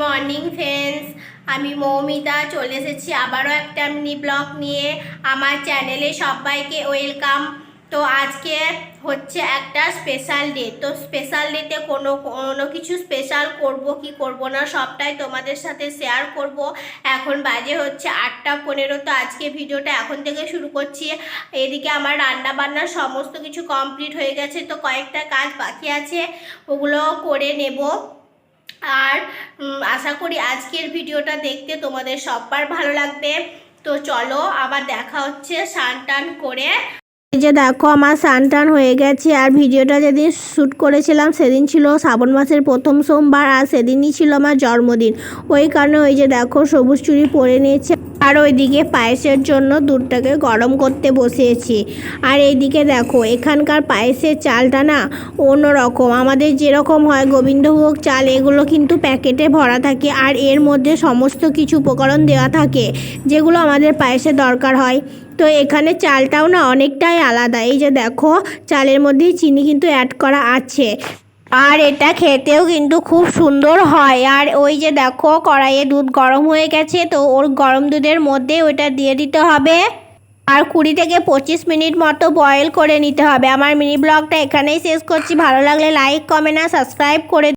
Morning friends, আমি মৌমিতা চলে এসেছি আবারও একটা মিনি ব্লগ নিয়ে। আমার চ্যানেলে সবাইকে ওয়েলকাম। তো আজকে হচ্ছে একটা স্পেশাল ডে। তো স্পেশাল ডেতে কোনো কিছু স্পেশাল করব কি করব না সবটাই তোমাদের সাথে শেয়ার করব। এখন বাজে হচ্ছে 8:15। তো আজকে ভিডিওটা এখন থেকে শুরু করছি। এদিকে আমার রান্না বান্নার সমস্ত কিছু কমপ্লিট হয়ে গেছে, তো কয়েকটা কাজ বাকি আছে, ওগুলো করে নেব। আর আশা করি আজকের ভিডিওটা দেখতে তোমাদের সবার ভালো লাগবে। তো চলো আবার দেখা হচ্ছে স্নান টান করে। এই যে দেখো আমার স্নান টান হয়ে গেছে। আর ভিডিওটা যেদিন শ্যুট করেছিলাম সেদিন ছিল শ্রাবণ মাসের প্রথম সোমবার, আর সেদিনই ছিল আমার জন্মদিন। ওই কারণে ওই যে দেখো সবুজ চুড়ি পরে নিয়েছে। আর ওইদিকে পায়েসের জন্য দুধটাকে গরম করতে বসিয়েছি। আর এইদিকে দেখো এখানকার পায়েসের চালটা না অন্যরকম। আমাদের যেরকম হয় গোবিন্দভোগ চাল, এগুলো কিন্তু প্যাকেটে ভরা থাকে আর এর মধ্যে সমস্ত কিছু উপকরণ দেওয়া থাকে যেগুলো আমাদের পায়েসে দরকার হয়। তো এখানে চালটাও না অনেকটাই আলাদা। এই যে দেখো চালের মধ্যে চিনি কিন্তু অ্যাড করা আছে, আর এটা খেতেও কিন্তু খুব সুন্দর হয়। আর ওই যে দেখো কড়াইয়ে দুধ গরম হয়ে গেছে, তো ওর গরম দুধের মধ্যে ওইটা দিয়ে দিতে হবে। আর 20 থেকে 25 মিনিট মতো বয়েল করে নিতে হবে। আমার মিনি ব্লগটা এখানেই শেষ করছি। ভালো লাগলে লাইক, কমেন্ট আর সাবস্ক্রাইব করে